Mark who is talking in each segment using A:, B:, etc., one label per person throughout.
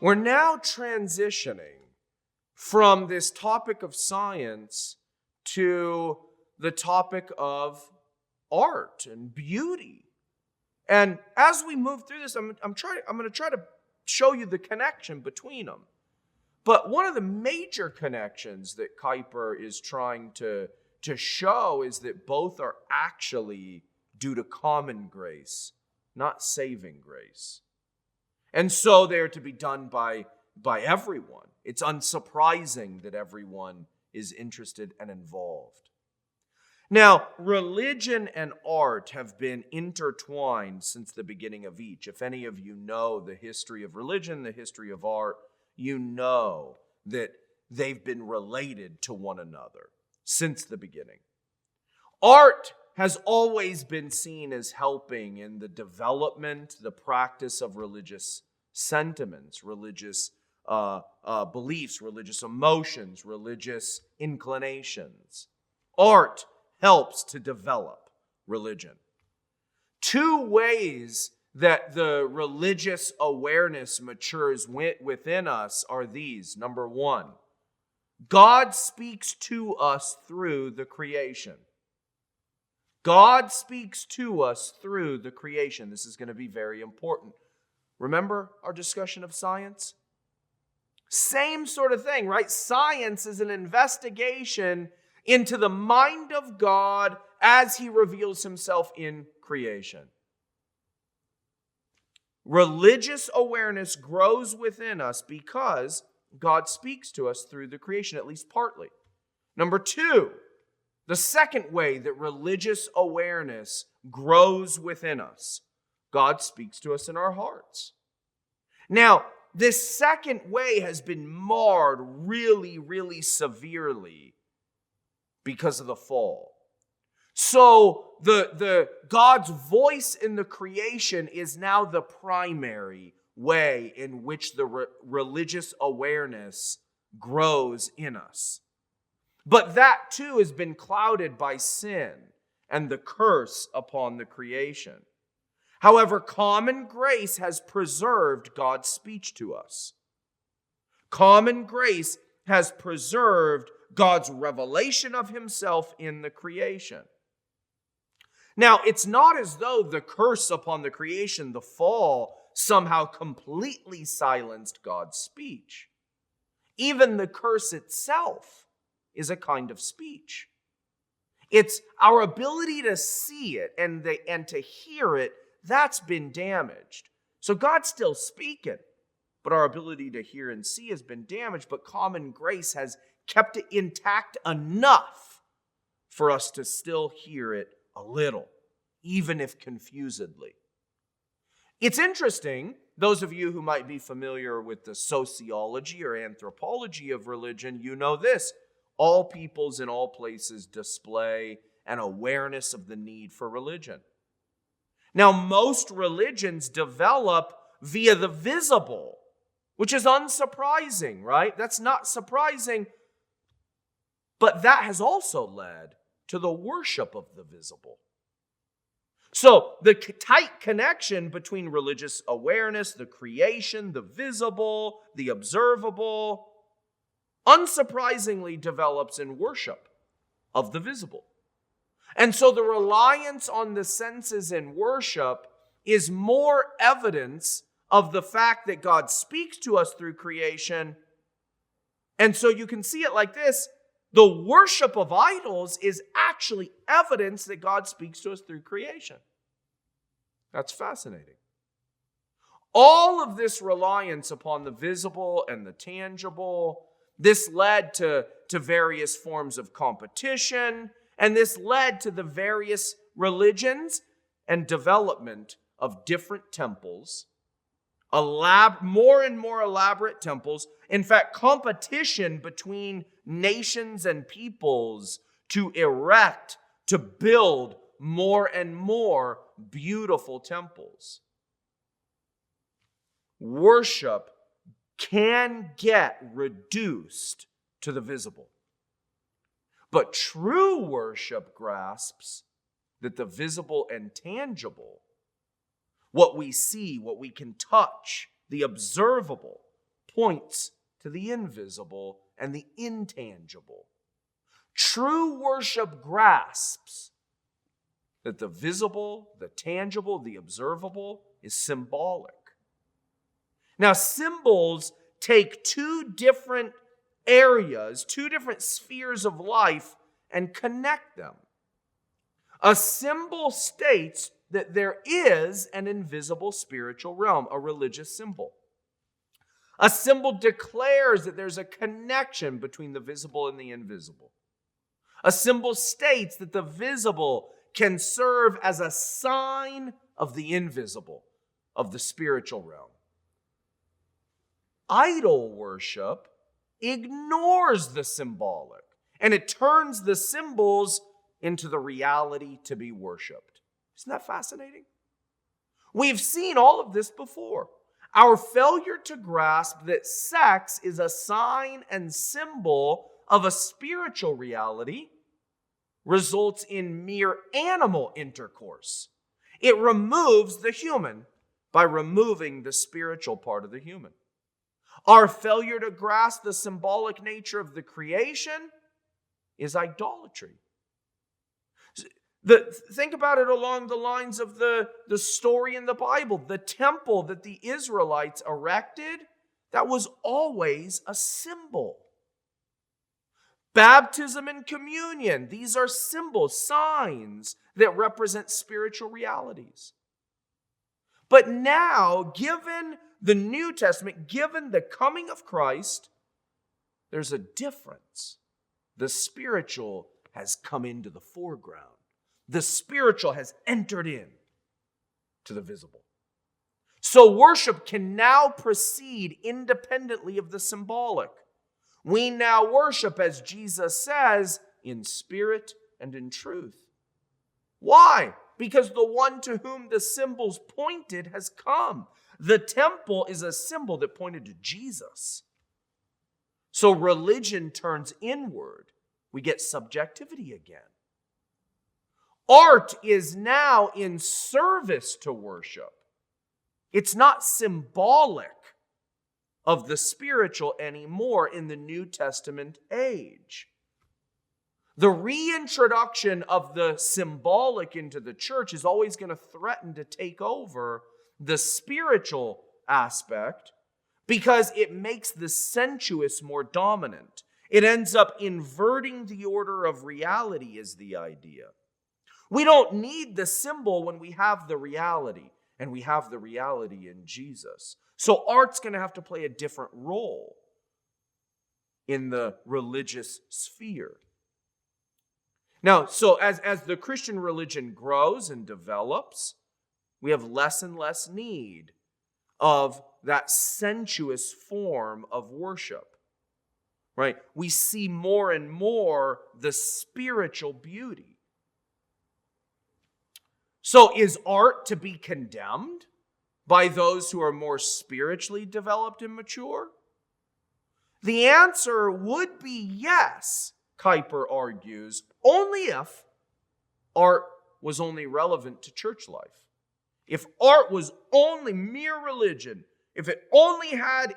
A: We're now transitioning from this topic of science to the topic of art and beauty. And as we move through this, I'm going to try to show you the connection between them. But one of the major connections that Kuyper is trying to show is that both are actually due to common grace, not saving grace. And so they are to be done by everyone. It's unsurprising that everyone is interested and involved. Now, religion and art have been intertwined since the beginning of each. If any of you know the history of religion, the history of art, you know that they've been related to one another since the beginning. Art has always been seen as helping in the development, the practice of religious sentiments, religious beliefs, religious emotions, religious inclinations. Art helps to develop religion. Two ways that the religious awareness matures within us are these. Number one, God speaks to us through the creation. God speaks to us through the creation. This is going to be very important. Remember our discussion of science? Same sort of thing, right? Science is an investigation into the mind of God as He reveals Himself in creation. Religious awareness grows within us because God speaks to us through the creation, at least partly. Number two, the second way that religious awareness grows within us, God speaks to us in our hearts. Now, this second way has been marred really, really severely because of the fall. So the God's voice in the creation is now the primary way in which the religious awareness grows in us. But that too has been clouded by sin and the curse upon the creation. However, common grace has preserved God's speech to us. Common grace has preserved God's revelation of Himself in the creation. Now, it's not as though the curse upon the creation, the fall, somehow completely silenced God's speech. Even the curse itself is a kind of speech. It's our ability to see it and to hear it that's been damaged. So God's still speaking, but our ability to hear and see has been damaged, but common grace has kept it intact enough for us to still hear it a little, even if confusedly. It's interesting, those of you who might be familiar with the sociology or anthropology of religion, you know this. All peoples in all places display an awareness of the need for religion. Now, most religions develop via the visible, which is unsurprising, right? That's not surprising. But that has also led to the worship of the visible. So the tight connection between religious awareness, the creation, the visible, the observable, unsurprisingly develops in worship of the visible. And so the reliance on the senses in worship is more evidence of the fact that God speaks to us through creation. And so you can see it like this. The worship of idols is actually evidence that God speaks to us through creation. That's fascinating. All of this reliance upon the visible and the tangible, this led to various forms of competition, and this led to the various religions and development of different temples, more and more elaborate temples. In fact, competition between nations and peoples to erect, to build more and more beautiful temples. Worship can get reduced to the visible. But true worship grasps that the visible and tangible, what we see, what we can touch, the observable, points to the invisible and the intangible. True worship grasps that the visible, the tangible, the observable is symbolic. Now, symbols take two different areas, two different spheres of life, and connect them. A symbol states that there is an invisible spiritual realm, a religious symbol. A symbol declares that there's a connection between the visible and the invisible. A symbol states that the visible can serve as a sign of the invisible, of the spiritual realm. Idol worship ignores the symbolic, and it turns the symbols into the reality to be worshiped. Isn't that fascinating? We've seen all of this before. Our failure to grasp that sex is a sign and symbol of a spiritual reality results in mere animal intercourse. It removes the human by removing the spiritual part of the human. Our failure to grasp the symbolic nature of the creation is idolatry. Think about it along the lines of the story in the Bible. The temple that the Israelites erected, that was always a symbol. Baptism and communion, these are symbols, signs that represent spiritual realities. But now, given the New Testament, given the coming of Christ, there's a difference. The spiritual has come into the foreground. The spiritual has entered in to the visible. So worship can now proceed independently of the symbolic. We now worship, as Jesus says, in spirit and in truth. Why? Because the one to whom the symbols pointed has come. The temple is a symbol that pointed to Jesus. So religion turns inward. We get subjectivity again. Art is now in service to worship. It's not symbolic of the spiritual anymore in the New Testament age. The reintroduction of the symbolic into the church is always going to threaten to take over the spiritual aspect because it makes the sensuous more dominant. It ends up inverting the order of reality, is the idea. We don't need the symbol when we have the reality, and we have the reality in Jesus. So art's going to have to play a different role in the religious sphere. Now, so as the Christian religion grows and develops, we have less and less need of that sensuous form of worship. Right? We see more and more the spiritual beauty. So is art to be condemned by those who are more spiritually developed and mature? The answer would be yes, Kuyper argues, only if art was only relevant to church life. If art was only mere religion, if it only had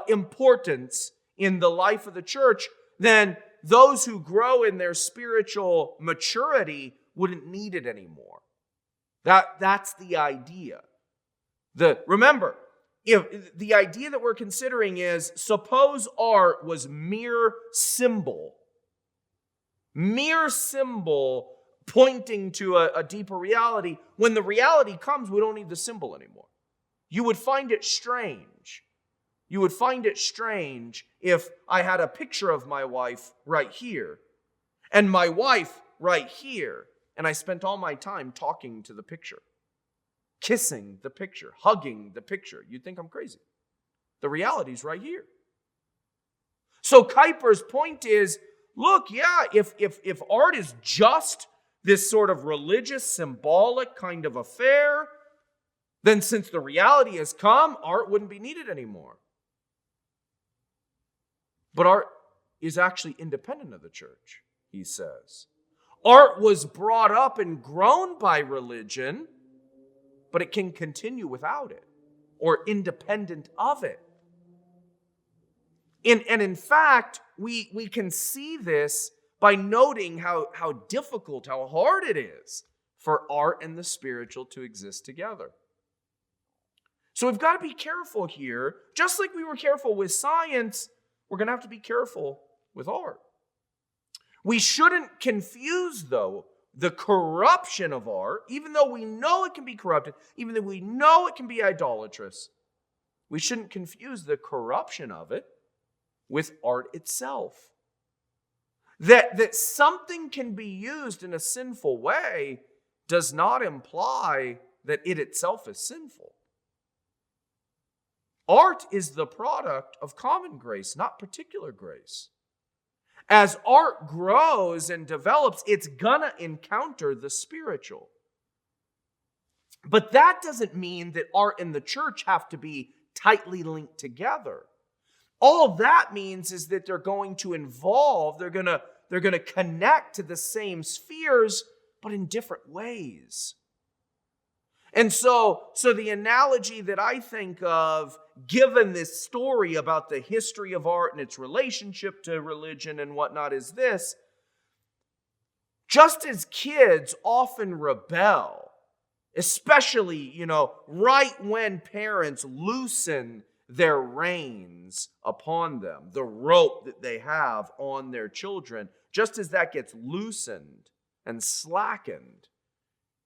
A: importance in the life of the church, then those who grow in their spiritual maturity wouldn't need it anymore. That's the idea. Remember, if the idea that we're considering is, suppose art was mere symbol pointing to a deeper reality. When the reality comes, we don't need the symbol anymore. You would find it strange. You would find it strange if I had a picture of my wife right here and my wife right here, and I spent all my time talking to the picture, kissing the picture, hugging the picture. You'd think I'm crazy. The reality's right here. So Kuyper's point is, look, yeah, if art is just this sort of religious, symbolic kind of affair, then since the reality has come, art wouldn't be needed anymore. But art is actually independent of the church, he says. Art was brought up and grown by religion, but it can continue without it or independent of it. And in fact, we can see this by noting how difficult, how hard it is for art and the spiritual to exist together. So we've got to be careful here. Just like we were careful with science, we're going to have to be careful with art. We shouldn't confuse, though, the corruption of art, even though we know it can be corrupted, even though we know it can be idolatrous. We shouldn't confuse the corruption of it with art itself. That something can be used in a sinful way does not imply that it itself is sinful. Art is the product of common grace, not particular grace. As art grows and develops, it's gonna encounter the spiritual. But that doesn't mean that art and the church have to be tightly linked together. All that means is that they're going to involve, they're going to connect to the same spheres, but in different ways. And so the analogy that I think of, given this story about the history of art and its relationship to religion and whatnot, is this: just as kids often rebel, especially, right when parents loosen their reins upon them, the rope that they have on their children, just as that gets loosened and slackened,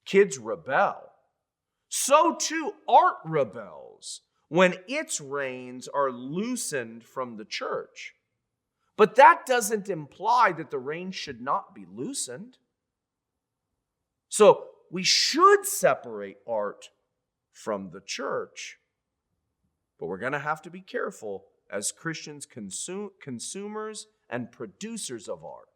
A: kids rebel. So too art rebels when its reins are loosened from the church. But that doesn't imply that the reins should not be loosened. So we should separate art from the church. But we're going to have to be careful as Christians, consumers and producers of art.